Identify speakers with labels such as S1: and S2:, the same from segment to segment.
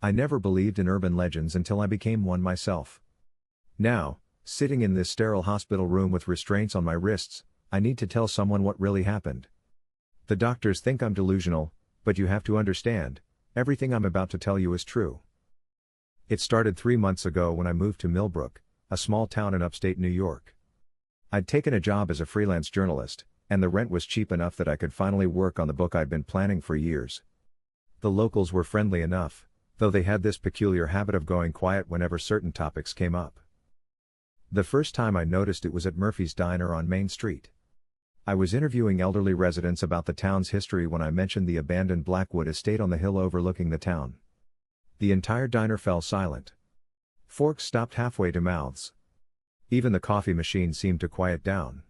S1: I never believed in urban legends until I became one myself. Now, sitting in this sterile hospital room with restraints on my wrists, I need to tell someone what really happened. The doctors think I'm delusional, but you have to understand, everything I'm about to tell you is true. It started 3 months ago when I moved to Millbrook, a small town in upstate New York. I'd taken a job as a freelance journalist, and the rent was cheap enough that I could finally work on the book I'd been planning for years. The locals were friendly enough, though they had this peculiar habit of going quiet whenever certain topics came up. The first time I noticed it was at Murphy's Diner on Main Street. I was interviewing elderly residents about the town's history when I mentioned the abandoned Blackwood estate on the hill overlooking the town. The entire diner fell silent. Forks stopped halfway to mouths. Even the coffee machine seemed to quiet down.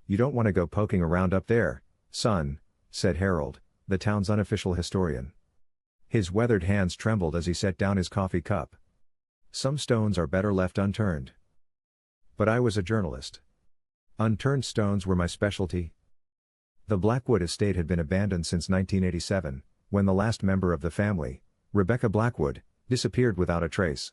S1: "You don't want to go poking around up there, son," said Harold, the town's unofficial historian. His weathered hands trembled as he set down his coffee cup. "Some stones are better left unturned." But I was a journalist. Unturned stones were my specialty. The Blackwood estate had been abandoned since 1987, when the last member of the family, Rebecca Blackwood, disappeared without a trace.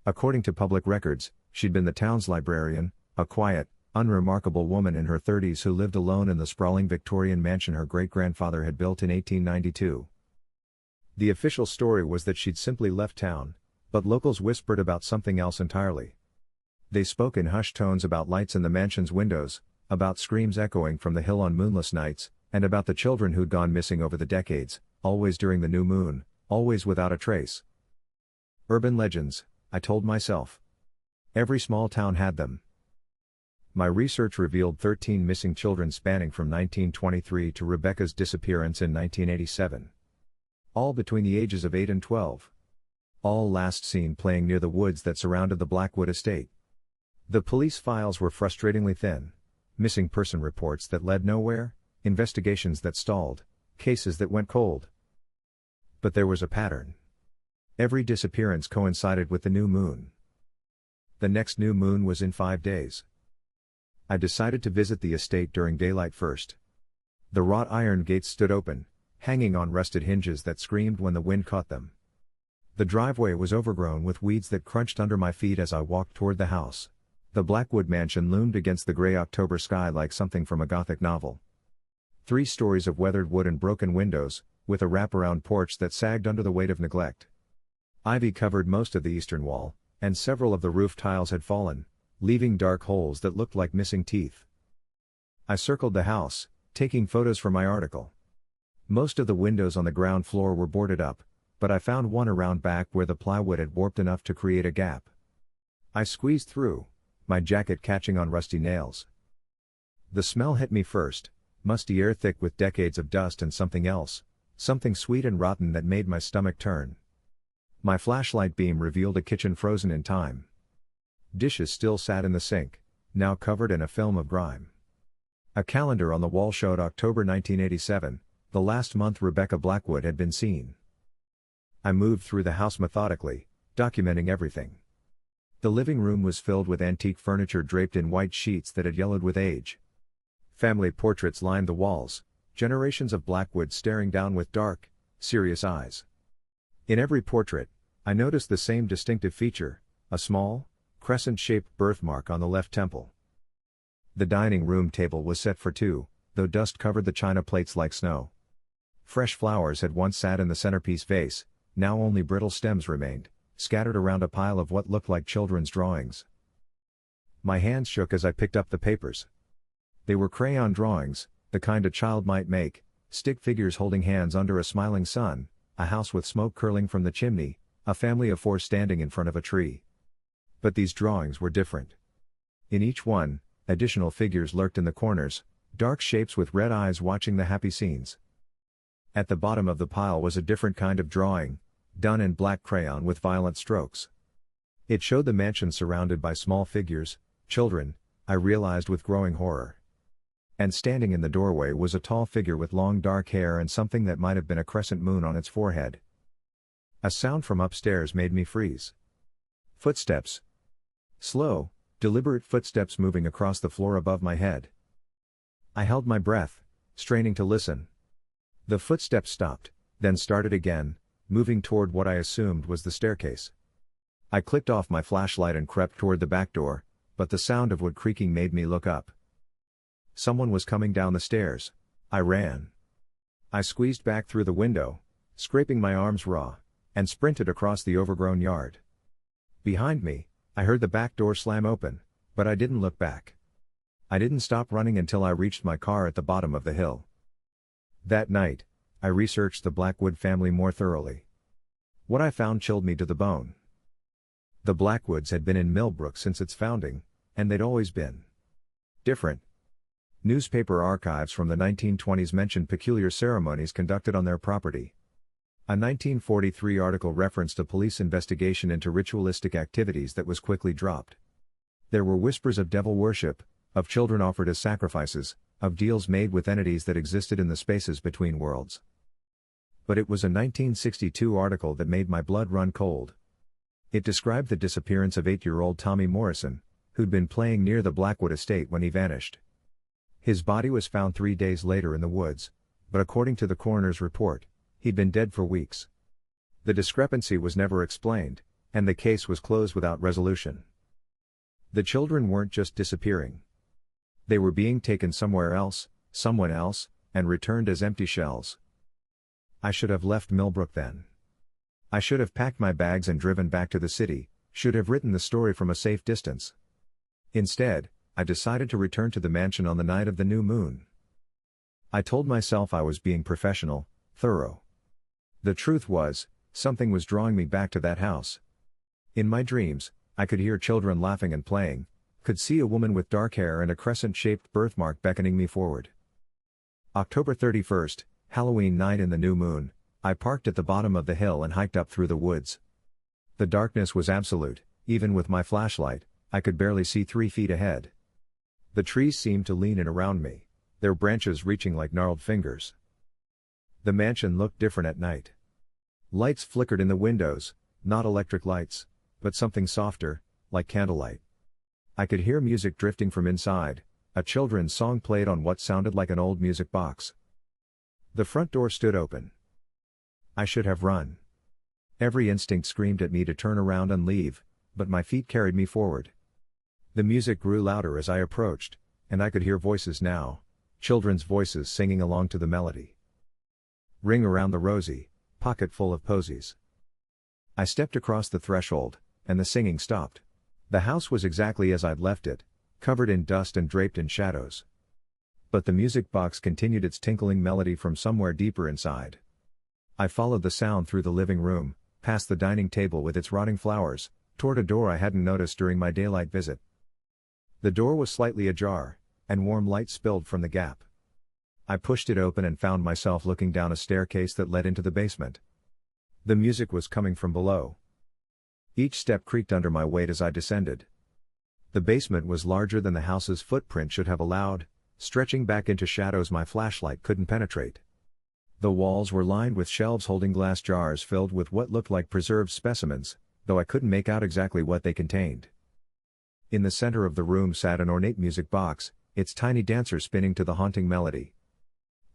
S1: According to public records, she'd been the town's librarian, a quiet, unremarkable woman in her 30s who lived alone in the sprawling Victorian mansion her great-grandfather had built in 1892. The official story was that she'd simply left town, but locals whispered about something else entirely. They spoke in hushed tones about lights in the mansion's windows, about screams echoing from the hill on moonless nights, and about the children who'd gone missing over the decades, always during the new moon, always without a trace. Urban legends, I told myself. Every small town had them. My research revealed 13 missing children spanning from 1923 to Rebecca's disappearance in 1987. All between the ages of 8 and 12. All last seen playing near the woods that surrounded the Blackwood estate. The police files were frustratingly thin. Missing person reports that led nowhere, investigations that stalled, cases that went cold. But there was a pattern. Every disappearance coincided with the new moon. The next new moon was in 5 days. I decided to visit the estate during daylight first. The wrought iron gates stood open, hanging on rusted hinges that screamed when the wind caught them. The driveway was overgrown with weeds that crunched under my feet as I walked toward the house. The Blackwood mansion loomed against the gray October sky like something from a Gothic novel. 3 stories of weathered wood and broken windows, with a wraparound porch that sagged under the weight of neglect. Ivy covered most of the eastern wall, and several of the roof tiles had fallen, leaving dark holes that looked like missing teeth. I circled the house, taking photos for my article. Most of the windows on the ground floor were boarded up, but I found one around back where the plywood had warped enough to create a gap. I squeezed through, my jacket catching on rusty nails. The smell hit me first, musty air thick with decades of dust and something else, something sweet and rotten that made my stomach turn. My flashlight beam revealed a kitchen frozen in time. Dishes still sat in the sink, now covered in a film of grime. A calendar on the wall showed October 1987, the last month Rebecca Blackwood had been seen. I moved through the house methodically, documenting everything. The living room was filled with antique furniture draped in white sheets that had yellowed with age. Family portraits lined the walls, generations of Blackwoods staring down with dark, serious eyes. In every portrait, I noticed the same distinctive feature, a small, crescent-shaped birthmark on the left temple. The dining room table was set for 2, though dust covered the china plates like snow. Fresh flowers had once sat in the centerpiece vase, now only brittle stems remained, scattered around a pile of what looked like children's drawings. My hands shook as I picked up the papers. They were crayon drawings, the kind a child might make, stick figures holding hands under a smiling sun, a house with smoke curling from the chimney, a family of 4 standing in front of a tree. But these drawings were different. In each one, additional figures lurked in the corners, dark shapes with red eyes watching the happy scenes. At the bottom of the pile was a different kind of drawing, done in black crayon with violent strokes. It showed the mansion surrounded by small figures, children, I realized with growing horror. And standing in the doorway was a tall figure with long dark hair and something that might have been a crescent moon on its forehead. A sound from upstairs made me freeze. Footsteps. Slow, deliberate footsteps moving across the floor above my head. I held my breath, straining to listen. The footsteps stopped, then started again, moving toward what I assumed was the staircase. I clicked off my flashlight and crept toward the back door, but the sound of wood creaking made me look up. Someone was coming down the stairs. I ran. I squeezed back through the window, scraping my arms raw, and sprinted across the overgrown yard. Behind me, I heard the back door slam open, but I didn't look back. I didn't stop running until I reached my car at the bottom of the hill. That night, I researched the Blackwood family more thoroughly. What I found chilled me to the bone. The Blackwoods had been in Millbrook since its founding, and they'd always been different. Newspaper archives from the 1920s mentioned peculiar ceremonies conducted on their property. A 1943 article referenced a police investigation into ritualistic activities that was quickly dropped. There were whispers of devil worship, of children offered as sacrifices, of deals made with entities that existed in the spaces between worlds. But it was a 1962 article that made my blood run cold. It described the disappearance of 8-year-old Tommy Morrison, who'd been playing near the Blackwood estate when he vanished. His body was found 3 days later in the woods, but according to the coroner's report, he'd been dead for weeks. The discrepancy was never explained, and the case was closed without resolution. The children weren't just disappearing. They were being taken somewhere else, someone else, and returned as empty shells. I should have left Millbrook then. I should have packed my bags and driven back to the city, should have written the story from a safe distance. Instead, I decided to return to the mansion on the night of the new moon. I told myself I was being professional, thorough. The truth was, something was drawing me back to that house. In my dreams, I could hear children laughing and playing, could see a woman with dark hair and a crescent-shaped birthmark beckoning me forward. October 31st, Halloween night in the new moon, I parked at the bottom of the hill and hiked up through the woods. The darkness was absolute, even with my flashlight, I could barely see 3 feet ahead. The trees seemed to lean in around me, their branches reaching like gnarled fingers. The mansion looked different at night. Lights flickered in the windows, not electric lights, but something softer, like candlelight. I could hear music drifting from inside, a children's song played on what sounded like an old music box. The front door stood open. I should have run. Every instinct screamed at me to turn around and leave, but my feet carried me forward. The music grew louder as I approached, and I could hear voices now, children's voices singing along to the melody. Ring around the rosy, pocket full of posies. I stepped across the threshold, and the singing stopped. The house was exactly as I'd left it, covered in dust and draped in shadows. But the music box continued its tinkling melody from somewhere deeper inside. I followed the sound through the living room, past the dining table with its rotting flowers, toward a door I hadn't noticed during my daylight visit. The door was slightly ajar, and warm light spilled from the gap. I pushed it open and found myself looking down a staircase that led into the basement. The music was coming from below. Each step creaked under my weight as I descended. The basement was larger than the house's footprint should have allowed, stretching back into shadows my flashlight couldn't penetrate. The walls were lined with shelves holding glass jars filled with what looked like preserved specimens, though I couldn't make out exactly what they contained. In the center of the room sat an ornate music box, its tiny dancer spinning to the haunting melody.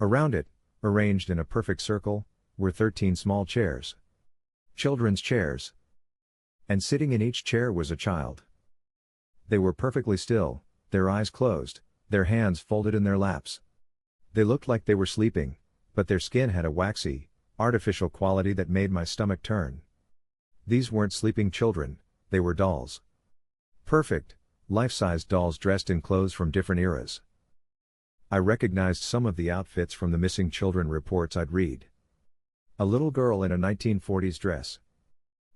S1: Around it, arranged in a perfect circle, were 13 small chairs. Children's chairs. And sitting in each chair was a child. They were perfectly still, their eyes closed, their hands folded in their laps. They looked like they were sleeping, but their skin had a waxy, artificial quality that made my stomach turn. These weren't sleeping children, they were dolls. Perfect, life-sized dolls dressed in clothes from different eras. I recognized some of the outfits from the missing children reports I'd read. A little girl in a 1940s dress.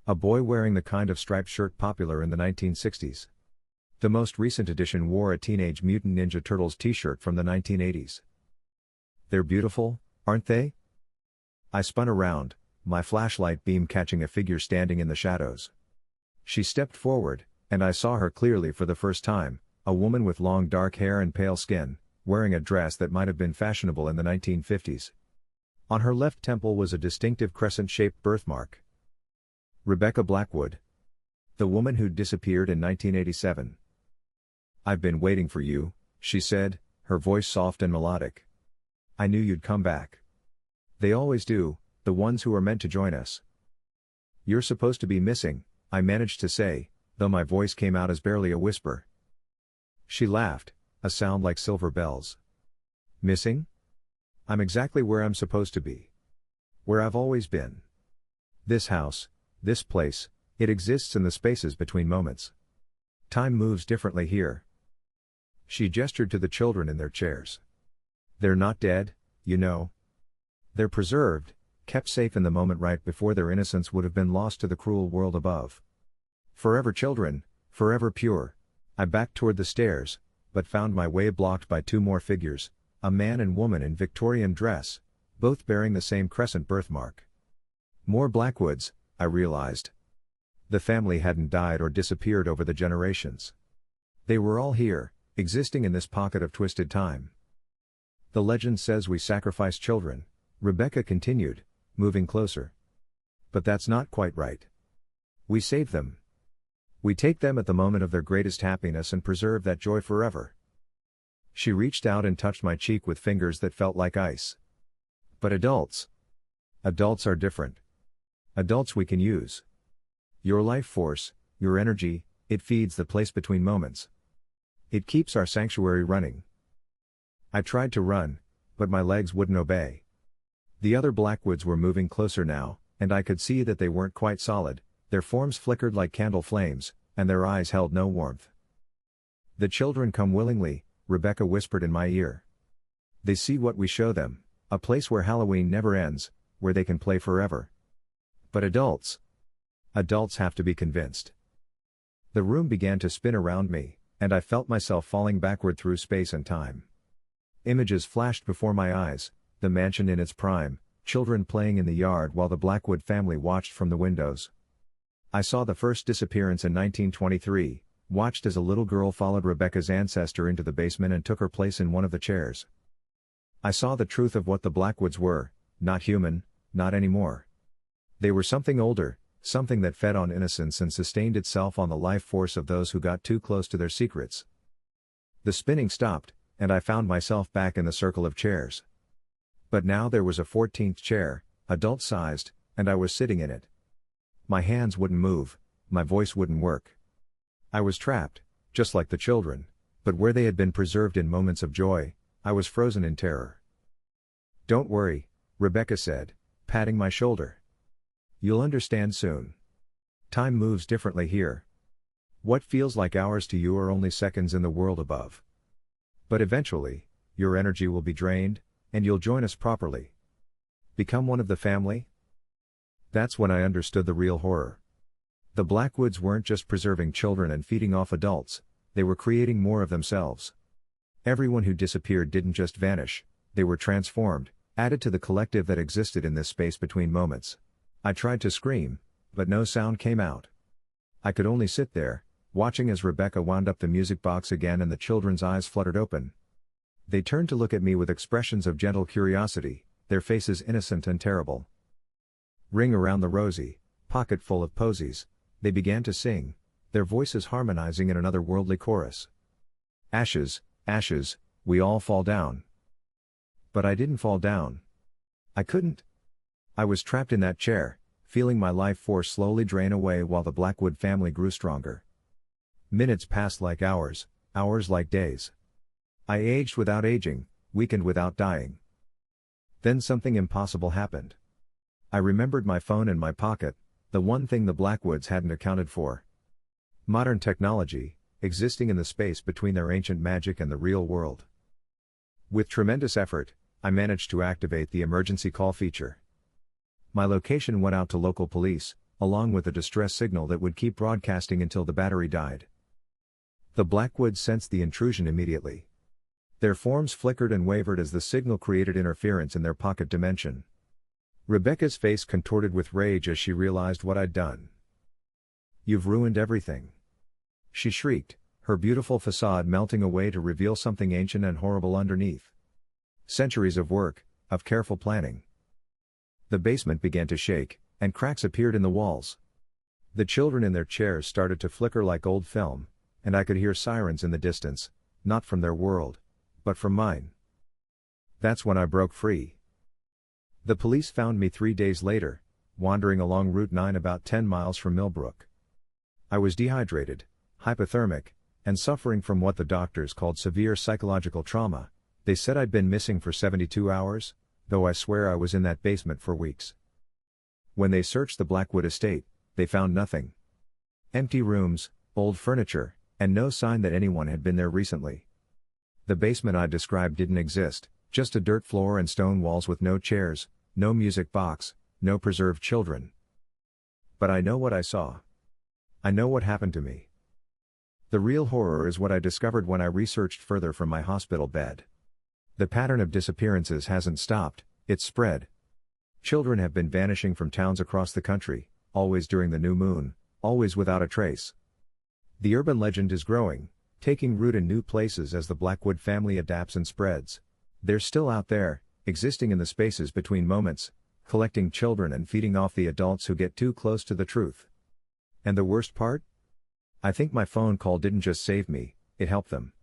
S1: A boy wearing the kind of striped shirt popular in the 1960s. The most recent edition wore a Teenage Mutant Ninja Turtles t-shirt from the 1980s. They're beautiful, aren't they? I spun around, my flashlight beam catching a figure standing in the shadows. She stepped forward, and I saw her clearly for the first time, a woman with long dark hair and pale skin, wearing a dress that might have been fashionable in the 1950s. On her left temple was a distinctive crescent-shaped birthmark. Rebecca Blackwood. The woman who'd disappeared in 1987. "I've been waiting for you," she said, her voice soft and melodic. "I knew you'd come back. They always do, the ones who are meant to join us." "You're supposed to be missing," I managed to say, though my voice came out as barely a whisper. She laughed, a sound like silver bells. "Missing? I'm exactly where I'm supposed to be. Where I've always been. This house, this place, it exists in the spaces between moments. Time moves differently here." She gestured to the children in their chairs. "They're not dead, you know. They're preserved, kept safe in the moment right before their innocence would have been lost to the cruel world above. Forever children, forever pure." I backed toward the stairs, but found my way blocked by two more figures, a man and woman in Victorian dress, both bearing the same crescent birthmark. More Blackwoods, I realized. The family hadn't died or disappeared over the generations. They were all here, existing in this pocket of twisted time. "The legend says we sacrifice children," Rebecca continued, moving closer. "But that's not quite right. We save them. We take them at the moment of their greatest happiness and preserve that joy forever." She reached out and touched my cheek with fingers that felt like ice. "But adults are different. Adults we can use. Your life force, your energy, it feeds the place between moments. It keeps our sanctuary running." I tried to run, but my legs wouldn't obey. The other Blackwoods were moving closer now, and I could see that they weren't quite solid, their forms flickered like candle flames, and their eyes held no warmth. "The children come willingly," Rebecca whispered in my ear. "They see what we show them, a place where Halloween never ends, where they can play forever. But adults have to be convinced." The room began to spin around me, and I felt myself falling backward through space and time. Images flashed before my eyes, the mansion in its prime, children playing in the yard while the Blackwood family watched from the windows. I saw the first disappearance in 1923, watched as a little girl followed Rebecca's ancestor into the basement and took her place in one of the chairs. I saw the truth of what the Blackwoods were, not human, not anymore. They were something older, something that fed on innocence and sustained itself on the life force of those who got too close to their secrets. The spinning stopped, and I found myself back in the circle of chairs. But now there was a 14th chair, adult-sized, and I was sitting in it. My hands wouldn't move, my voice wouldn't work. I was trapped, just like the children, but where they had been preserved in moments of joy, I was frozen in terror. "Don't worry," Rebecca said, patting my shoulder. "You'll understand soon. Time moves differently here. What feels like hours to you are only seconds in the world above. But eventually, your energy will be drained, and you'll join us properly. Become one of the family." That's when I understood the real horror. The Blackwoods weren't just preserving children and feeding off adults, they were creating more of themselves. Everyone who disappeared didn't just vanish, they were transformed, added to the collective that existed in this space between moments. I tried to scream, but no sound came out. I could only sit there, watching as Rebecca wound up the music box again and the children's eyes fluttered open. They turned to look at me with expressions of gentle curiosity, their faces innocent and terrible. "Ring around the rosy," pocket full of posies, they began to sing, their voices harmonizing in an otherworldly chorus. "Ashes, ashes, we all fall down." But I didn't fall down. I couldn't. I was trapped in that chair, feeling my life force slowly drain away while the Blackwood family grew stronger. Minutes passed like hours, hours like days. I aged without aging, weakened without dying. Then something impossible happened. I remembered my phone in my pocket, the one thing the Blackwoods hadn't accounted for. Modern technology, existing in the space between their ancient magic and the real world. With tremendous effort, I managed to activate the emergency call feature. My location went out to local police, along with a distress signal that would keep broadcasting until the battery died. The Blackwoods sensed the intrusion immediately. Their forms flickered and wavered as the signal created interference in their pocket dimension. Rebecca's face contorted with rage as she realized what I'd done. "You've ruined everything," she shrieked, her beautiful facade melting away to reveal something ancient and horrible underneath. Centuries of work, of careful planning. The basement began to shake, and cracks appeared in the walls. The children in their chairs started to flicker like old film, and I could hear sirens in the distance, not from their world, but from mine. That's when I broke free. The police found me 3 days later, wandering along Route 9 about 10 miles from Millbrook. I was dehydrated, hypothermic, and suffering from what the doctors called severe psychological trauma. They said I'd been missing for 72 hours, though I swear I was in that basement for weeks. When they searched the Blackwood estate, they found nothing. Empty rooms, old furniture, and no sign that anyone had been there recently. The basement I described didn't exist, just a dirt floor and stone walls with no chairs, no music box, no preserved children. But I know what I saw. I know what happened to me. The real horror is what I discovered when I researched further from my hospital bed. The pattern of disappearances hasn't stopped, it's spread. Children have been vanishing from towns across the country, always during the new moon, always without a trace. The urban legend is growing, taking root in new places as the Blackwood family adapts and spreads. They're still out there, existing in the spaces between moments, collecting children and feeding off the adults who get too close to the truth. And the worst part? I think my phone call didn't just save me, it helped them.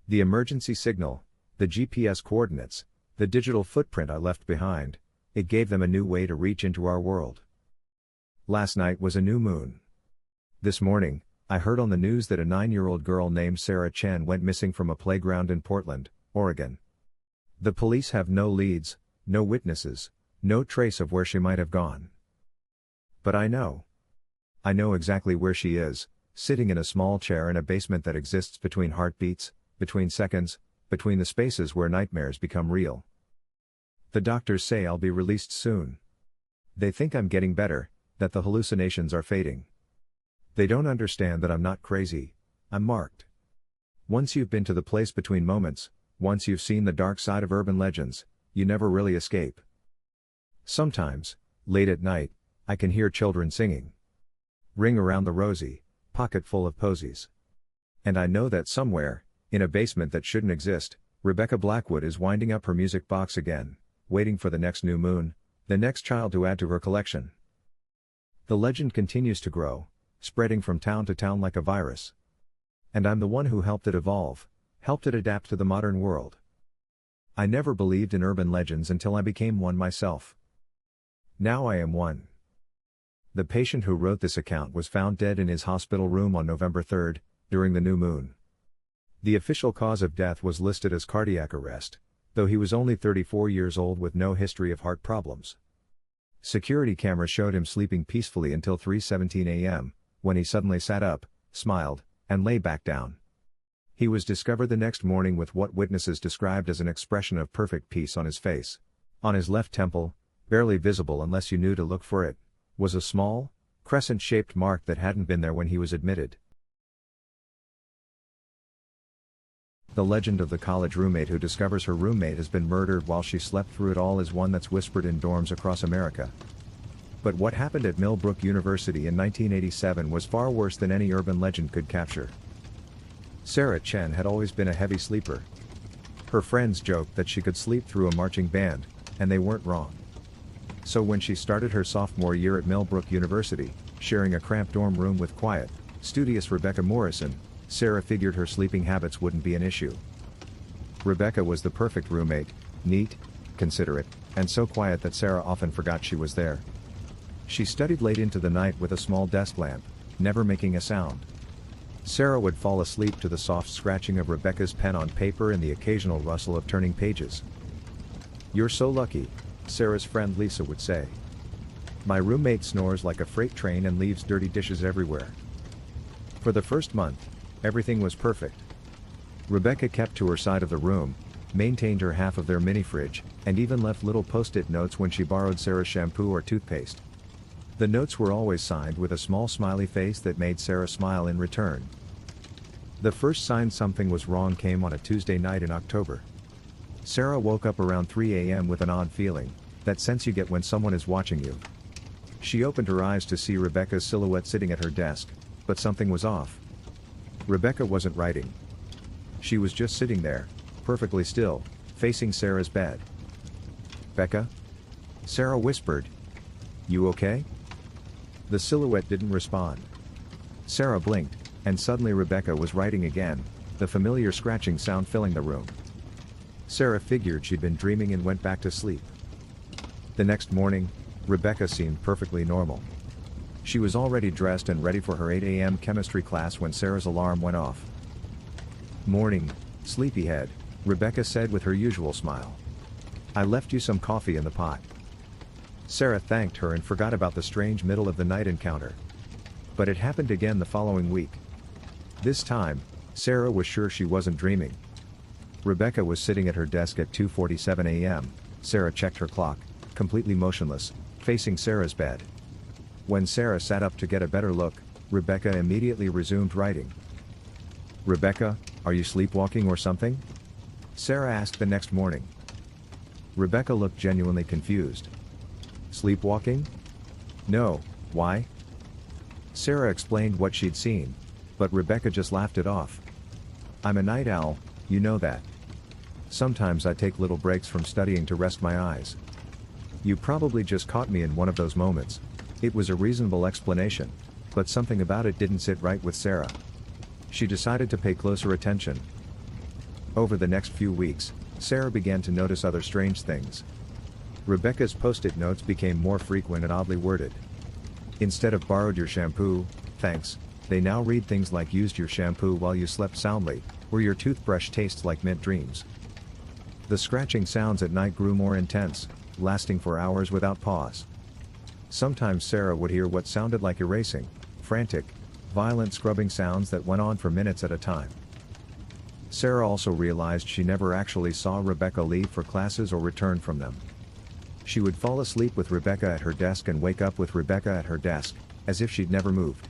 S1: The emergency signal, the GPS coordinates, the digital footprint I left behind, it gave them a new way to reach into our world. Last night was a new moon. This morning, I heard on the news that a 9-year-old girl named Sarah Chen went missing from a playground in Portland, Oregon. The police have no leads, no witnesses, no trace of where she might have gone. But I know. I know exactly where she is, sitting in a small chair in a basement that exists between heartbeats, between seconds, between the spaces where nightmares become real. The doctors say I'll be released soon. They think I'm getting better, that the hallucinations are fading. They don't understand that I'm not crazy, I'm marked. Once you've been to the place between moments, once you've seen the dark side of urban legends, you never really escape. Sometimes, late at night, I can hear children singing. Ring around the rosy, pocket full of posies. And I know that somewhere, in a basement that shouldn't exist, Rebecca Blackwood is winding up her music box again, waiting for the next new moon, the next child to add to her collection. The legend continues to grow, spreading from town to town like a virus. And I'm the one who helped it evolve, helped it adapt to the modern world. I never believed in urban legends until I became one myself. Now I am one. The patient who wrote this account was found dead in his hospital room on November 3, during the new moon. The official cause of death was listed as cardiac arrest, though he was only 34 years old with no history of heart problems. Security cameras showed him sleeping peacefully until 3:17 a.m., when he suddenly sat up, smiled, and lay back down. He was discovered the next morning with what witnesses described as an expression of perfect peace on his face. On his left temple, barely visible unless you knew to look for it, was a small, crescent-shaped mark that hadn't been there when he was admitted. The legend of the college roommate who discovers her roommate has been murdered while she slept through it all is one that's whispered in dorms across America. But what happened at Millbrook University in 1987 was far worse than any urban legend could capture. Sarah Chen had always been a heavy sleeper. Her friends joked that she could sleep through a marching band, and they weren't wrong. So when she started her sophomore year at Millbrook University, sharing a cramped dorm room with quiet, studious Rebecca Morrison, Sarah figured her sleeping habits wouldn't be an issue. Rebecca was the perfect roommate, neat, considerate, and so quiet that Sarah often forgot she was there. She studied late into the night with a small desk lamp, never making a sound. Sarah would fall asleep to the soft scratching of Rebecca's pen on paper and the occasional rustle of turning pages. "You're so lucky," Sarah's friend Lisa would say. "My roommate snores like a freight train and leaves dirty dishes everywhere." For the first month, everything was perfect. Rebecca kept to her side of the room, maintained her half of their mini-fridge, and even left little post-it notes when she borrowed Sarah's shampoo or toothpaste. The notes were always signed with a small smiley face that made Sarah smile in return. The first sign something was wrong came on a Tuesday night in October. Sarah woke up around 3 a.m. with an odd feeling, that sense you get when someone is watching you. She opened her eyes to see Rebecca's silhouette sitting at her desk, but something was off. Rebecca wasn't writing. She was just sitting there, perfectly still, facing Sarah's bed. "Becca?" Sarah whispered. "You okay?" The silhouette didn't respond. Sarah blinked, and suddenly Rebecca was writing again, the familiar scratching sound filling the room. Sarah figured she'd been dreaming and went back to sleep. The next morning, Rebecca seemed perfectly normal. She was already dressed and ready for her 8 a.m. chemistry class when Sarah's alarm went off. "Morning, sleepyhead," Rebecca said with her usual smile. "I left you some coffee in the pot." Sarah thanked her and forgot about the strange middle of the night encounter. But it happened again the following week. This time, Sarah was sure she wasn't dreaming. Rebecca was sitting at her desk at 2:47 a.m. Sarah checked her clock, completely motionless, facing Sarah's bed. When Sarah sat up to get a better look, Rebecca immediately resumed writing. "Rebecca, are you sleepwalking or something?" Sarah asked the next morning. Rebecca looked genuinely confused. "Sleepwalking? No, why?" Sarah explained what she'd seen, but Rebecca just laughed it off. "I'm a night owl, you know that. Sometimes I take little breaks from studying to rest my eyes. You probably just caught me in one of those moments." It was a reasonable explanation, but something about it didn't sit right with Sarah. She decided to pay closer attention. Over the next few weeks, Sarah began to notice other strange things. Rebecca's post-it notes became more frequent and oddly worded. Instead of "borrowed your shampoo, thanks," they now read things like "used your shampoo while you slept soundly," or "your toothbrush tastes like mint dreams." The scratching sounds at night grew more intense, lasting for hours without pause. Sometimes Sarah would hear what sounded like erasing, frantic, violent scrubbing sounds that went on for minutes at a time. Sarah also realized she never actually saw Rebecca leave for classes or return from them. She would fall asleep with Rebecca at her desk and wake up with Rebecca at her desk, as if she'd never moved.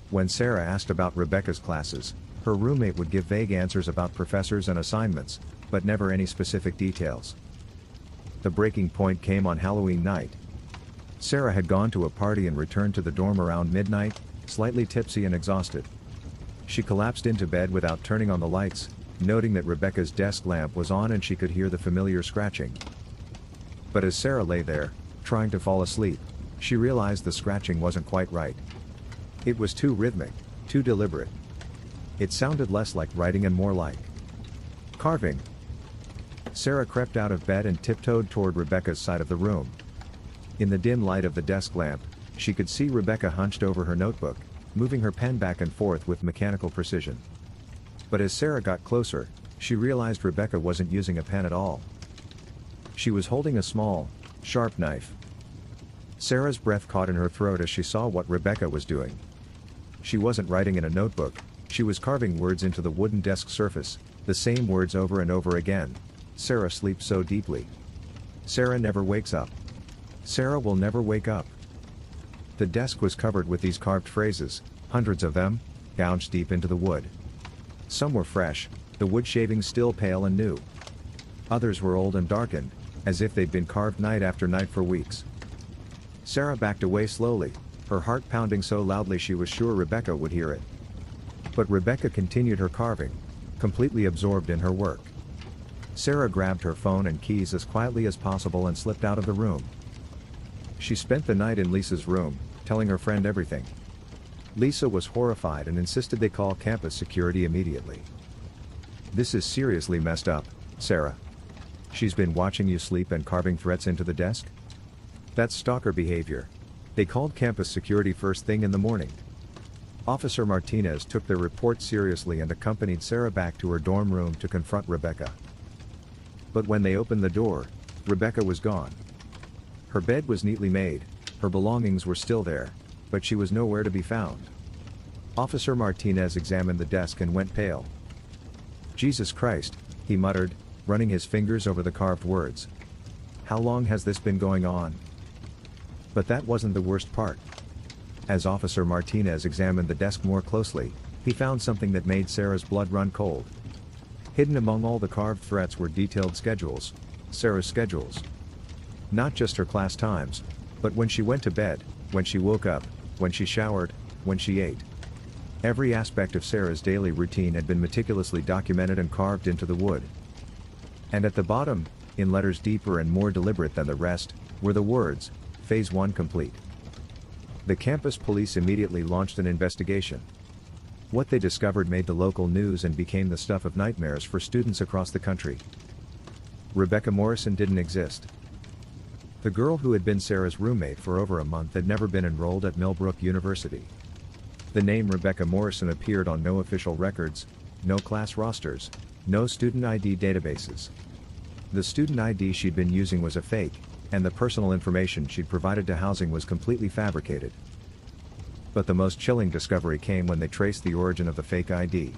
S1: When Sarah asked about Rebecca's classes, her roommate would give vague answers about professors and assignments, but never any specific details. The breaking point came on Halloween night. Sarah had gone to a party and returned to the dorm around midnight, slightly tipsy and exhausted. She collapsed into bed without turning on the lights, noting that Rebecca's desk lamp was on and she could hear the familiar scratching. But as Sarah lay there, trying to fall asleep, she realized the scratching wasn't quite right. It was too rhythmic, too deliberate. It sounded less like writing and more like carving. Sarah crept out of bed and tiptoed toward Rebecca's side of the room. In the dim light of the desk lamp, she could see Rebecca hunched over her notebook, moving her pen back and forth with mechanical precision. But as Sarah got closer, she realized Rebecca wasn't using a pen at all. She was holding a small, sharp knife. Sarah's breath caught in her throat as she saw what Rebecca was doing. She wasn't writing in a notebook, she was carving words into the wooden desk surface, the same words over and over again. "Sarah sleeps so deeply. Sarah never wakes up. Sarah will never wake up." The desk was covered with these carved phrases, hundreds of them, gouged deep into the wood. Some were fresh, the wood shavings still pale and new. Others were old and darkened, as if they'd been carved night after night for weeks. Sarah backed away slowly, her heart pounding so loudly she was sure Rebecca would hear it. But Rebecca continued her carving, completely absorbed in her work. Sarah grabbed her phone and keys as quietly as possible and slipped out of the room. She spent the night in Lisa's room, telling her friend everything. Lisa was horrified and insisted they call campus security immediately. "This is seriously messed up, Sarah. She's been watching you sleep and carving threats into the desk? That's stalker behavior." They called campus security first thing in the morning. Officer Martinez took their report seriously and accompanied Sarah back to her dorm room to confront Rebecca. But when they opened the door, Rebecca was gone. Her bed was neatly made, her belongings were still there, but she was nowhere to be found. Officer Martinez examined the desk and went pale. "Jesus Christ," he muttered, running his fingers over the carved words. "How long has this been going on?" But that wasn't the worst part. As Officer Martinez examined the desk more closely, he found something that made Sarah's blood run cold. Hidden among all the carved threats were detailed schedules, Sarah's schedules. Not just her class times, but when she went to bed, when she woke up, when she showered, when she ate. Every aspect of Sarah's daily routine had been meticulously documented and carved into the wood. And at the bottom, in letters deeper and more deliberate than the rest, were the words, "Phase 1 complete." The campus police immediately launched an investigation. What they discovered made the local news and became the stuff of nightmares for students across the country. Rebecca Morrison didn't exist. The girl who had been Sarah's roommate for over a month had never been enrolled at Millbrook University. The name Rebecca Morrison appeared on no official records, no class rosters, no student ID databases. The student ID she'd been using was a fake, and the personal information she'd provided to housing was completely fabricated. But the most chilling discovery came when they traced the origin of the fake ID.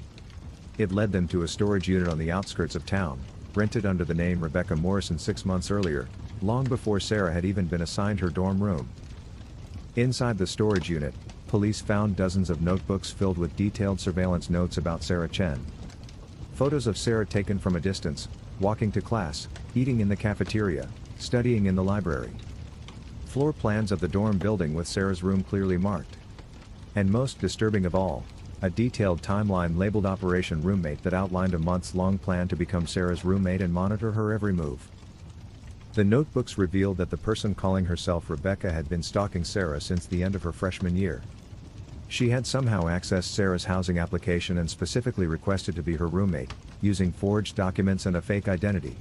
S1: It led them to a storage unit on the outskirts of town, rented under the name Rebecca Morrison 6 months earlier, long before Sarah had even been assigned her dorm room. Inside the storage unit, police found dozens of notebooks filled with detailed surveillance notes about Sarah Chen. Photos of Sarah taken from a distance, walking to class, eating in the cafeteria, studying in the library. Floor plans of the dorm building with Sarah's room clearly marked. And most disturbing of all, a detailed timeline labeled Operation Roommate that outlined a months-long plan to become Sarah's roommate and monitor her every move. The notebooks revealed that the person calling herself Rebecca had been stalking Sarah since the end of her freshman year. She had somehow accessed Sarah's housing application and specifically requested to be her roommate, using forged documents and a fake identity.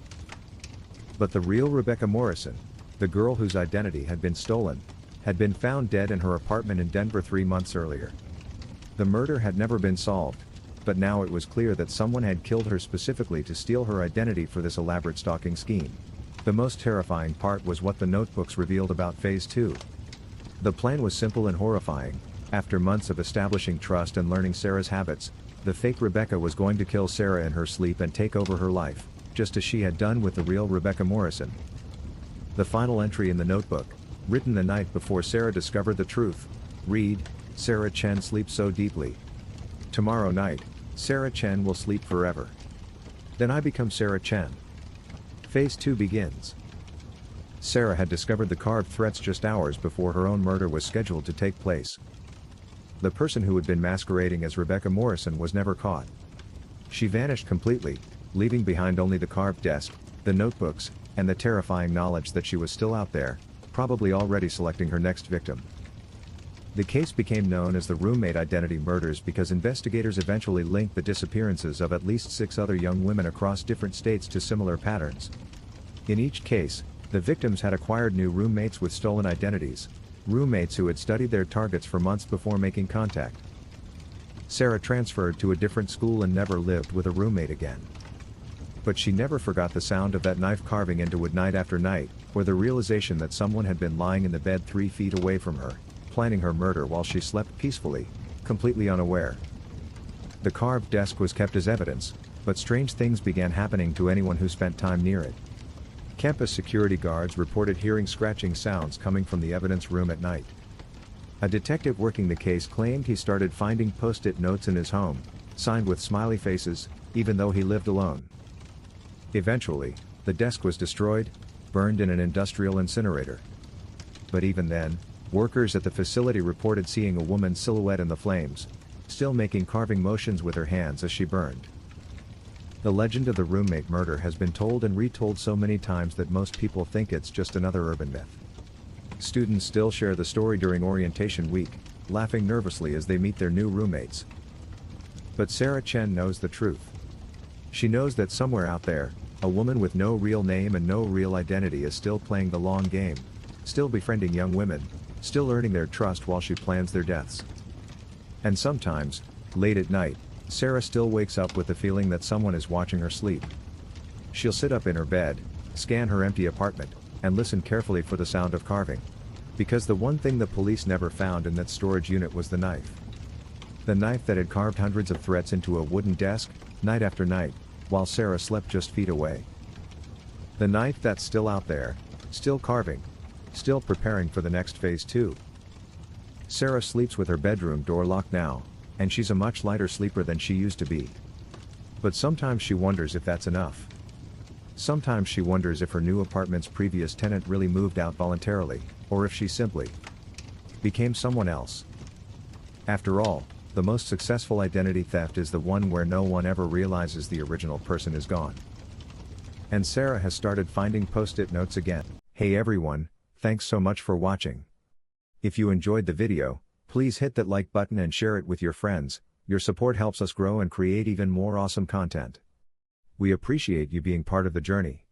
S1: But the real Rebecca Morrison, the girl whose identity had been stolen, had been found dead in her apartment in Denver 3 months earlier. The murder had never been solved, but now it was clear that someone had killed her specifically to steal her identity for this elaborate stalking scheme. The most terrifying part was what the notebooks revealed about Phase 2. The plan was simple and horrifying. After months of establishing trust and learning Sarah's habits, the fake Rebecca was going to kill Sarah in her sleep and take over her life, just as she had done with the real Rebecca Morrison. The final entry in the notebook, written the night before Sarah discovered the truth, read, "Sarah Chen sleeps so deeply. Tomorrow night, Sarah Chen will sleep forever. Then I become Sarah Chen." Phase 2 begins. Sarah had discovered the carved threats just hours before her own murder was scheduled to take place. The person who had been masquerading as Rebecca Morrison was never caught. She vanished completely, leaving behind only the carved desk, the notebooks, and the terrifying knowledge that she was still out there, probably already selecting her next victim. The case became known as the roommate identity murders because investigators eventually linked the disappearances of at least 6 other young women across different states to similar patterns. In each case, the victims had acquired new roommates with stolen identities, roommates who had studied their targets for months before making contact. Sarah transferred to a different school and never lived with a roommate again. But she never forgot the sound of that knife carving into wood night after night, or the realization that someone had been lying in the bed 3 feet away from her, planning her murder while she slept peacefully, completely unaware. The carved desk was kept as evidence, but strange things began happening to anyone who spent time near it. Campus security guards reported hearing scratching sounds coming from the evidence room at night. A detective working the case claimed he started finding post-it notes in his home, signed with smiley faces, even though he lived alone. Eventually, the desk was destroyed, burned in an industrial incinerator. But even then, workers at the facility reported seeing a woman's silhouette in the flames, still making carving motions with her hands as she burned. The legend of the roommate murder has been told and retold so many times that most people think it's just another urban myth. Students still share the story during orientation week, laughing nervously as they meet their new roommates. But Sarah Chen knows the truth. She knows that somewhere out there, a woman with no real name and no real identity is still playing the long game, still befriending young women, still earning their trust while she plans their deaths. And sometimes, late at night, Sarah still wakes up with the feeling that someone is watching her sleep. She'll sit up in her bed, scan her empty apartment, and listen carefully for the sound of carving. Because the one thing the police never found in that storage unit was the knife. The knife that had carved hundreds of threats into a wooden desk, night after night, while Sarah slept just feet away. The knife that's still out there, still carving, still preparing for the next phase 2. Sarah sleeps with her bedroom door locked now, and she's a much lighter sleeper than she used to be. But sometimes she wonders if that's enough. Sometimes she wonders if her new apartment's previous tenant really moved out voluntarily, or if she simply became someone else. After all, the most successful identity theft is the one where no one ever realizes the original person is gone. And Sarah has started finding post-it notes again. Hey everyone, thanks so much for watching. If you enjoyed the video, please hit that like button and share it with your friends. Your support helps us grow and create even more awesome content. We appreciate you being part of the journey.